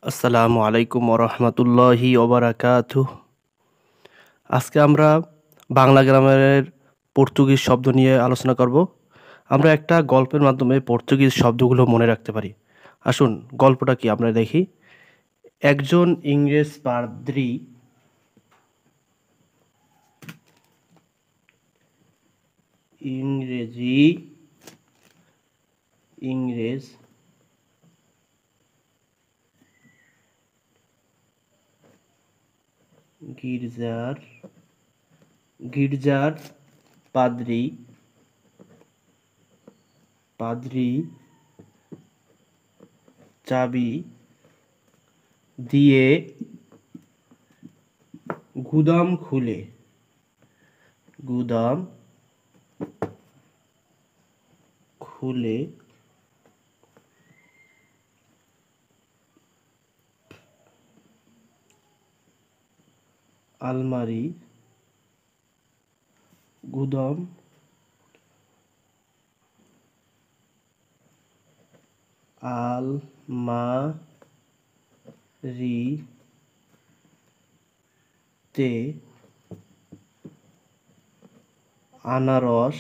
আসসালামু আলাইকুম ওরহমতুল্লাহি ওবারাকাতুহ। আজকে আমরা বাংলা গ্রামারের পর্তুগিজ শব্দ নিয়ে আলোচনা করব। আমরা একটা গল্পের মাধ্যমে পর্তুগিজ শব্দগুলো মনে রাখতে পারি। আসুন, গল্পটা কি আমরা দেখি। একজন ইংরেজ পাদ্রী ইংরেজ গির্জার পাদ্রী চাবি দিয়ে গুদাম খুলে আলমারি গুদাম আলমারিতে আনারস,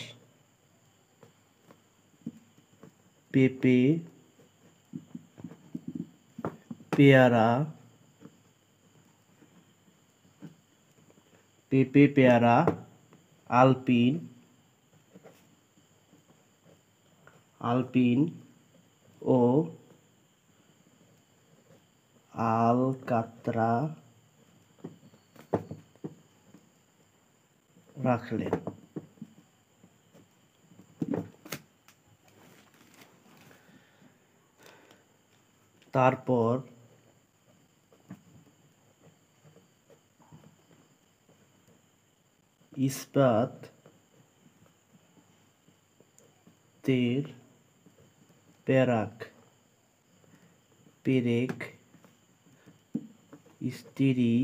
পেঁপে, পেয়ারা, আলপিন ও আলকাতরা রাখলেন। তারপর ইস্পাতের পেরেক, ইস্ত্রি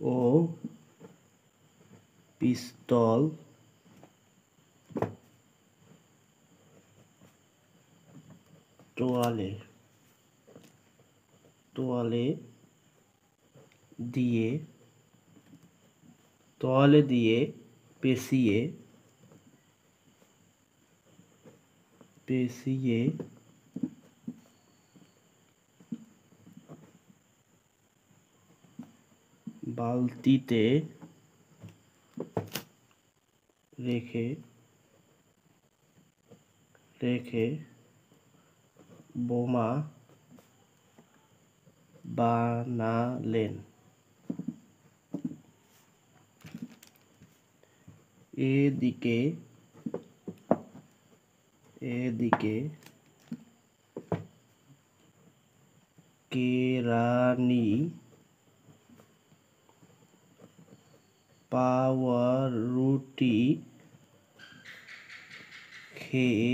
ও পিস্তল তোয়ালে দিয়ে পেঁচিয়ে বালতিতে রেখে বোমা বানালেন। এদিকে কেরানি পাউরুটি খেয়ে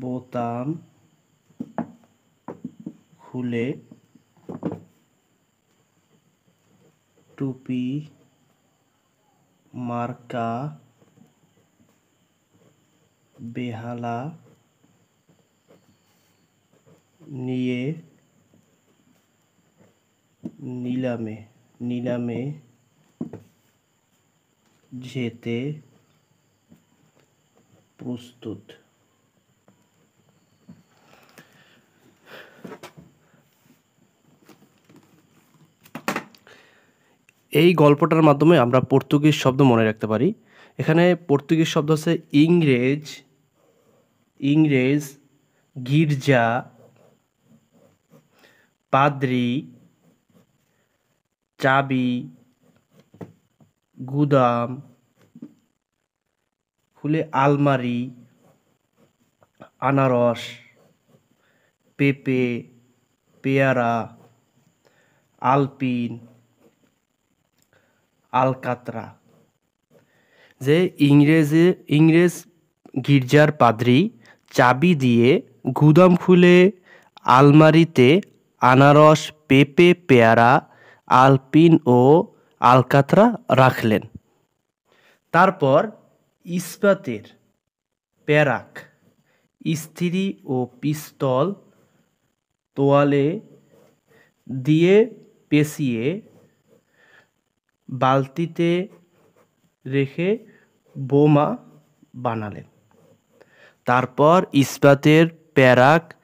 বোতাম খুলে টুপি মার্কা বেহালা নিয়ে নিলামে যেতে প্রস্তুত। এই গল্পটার মাধ্যমে আমরা পর্তুগিজ শব্দ মনে রাখতে পারি। এখানে পর্তুগিজ শব্দ হচ্ছে ইংরেজ, গির্জা, পাদ্রী, চাবি, গুদাম খুলে আলমারি, আনারস, পেঁপে, পেয়ারা, আলপিন, আলকাতরা। যে ইংরেজ গির্জার পাদ্রী চাবি দিয়ে গুদাম খুলে আলমারিতে আনারস, পেঁপে, পেয়ারা, আলপিন ও আলকাতরা রাখলেন। তারপর ইস্পাতের স্ত্রী ও পিস্তল তোয়ালে দিয়ে পেঁচিয়ে বালতিতে রেখে বোমা বানালেন। তারপর ইস্পাতের প্যারাক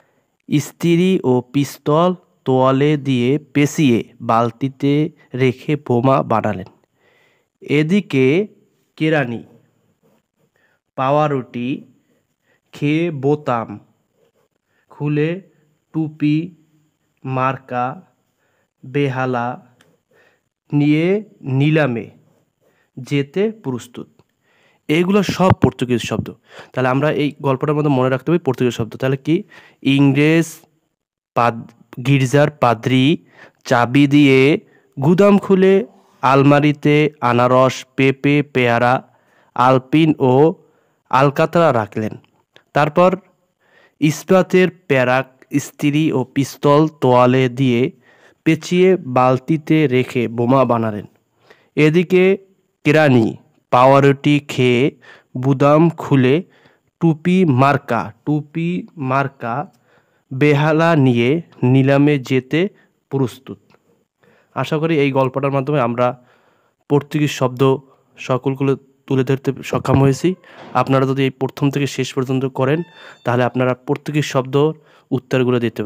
স্ত্রী ও পিস্তল তোয়ালে দিয়ে পেঁচিয়ে বালতিতে রেখে বোমা বানালেন। এদিকে কেরানি পাউরুটি খেয়ে বোতাম খুলে টুপি মার্কা বেহালা নিয়ে নিলামে যেতে প্রস্তুত। এইগুলো সব পর্তুগিজ শব্দ। তাহলে আমরা এই গল্পটার মধ্যে মনে রাখতে হবে পর্তুগিজ শব্দ। তাহলে কি? ইংরেজ গির্জার পাদ্রী চাবি দিয়ে গুদাম খুলে আলমারিতে আনারস, পেঁপে, পেয়ারা, আলপিন ও আলকাতরা রাখলেন। তারপর ইস্পাতের প্যারাক স্ত্রী ও পিস্তল তোয়ালে দিয়ে পেঁচিয়ে বালতিতে রেখে বোমা বানালেন। এদিকে কেরানি পাউরুটি খেয়ে গুদাম খুলে টুপি মার্কা বেহালা নিয়ে নিলামে যেতে প্রস্তুত। আশা করি এই গল্পটার মাধ্যমে আমরা পর্তুগিজ শব্দ সকলগুলো তুলে ধরতে সক্ষম হয়েছি। আপনারা যদি এই প্রথম থেকে শেষ পর্যন্ত করেন তাহলে আপনারা পর্তুগিজ শব্দ উত্তরগুলো দিতে পারেন।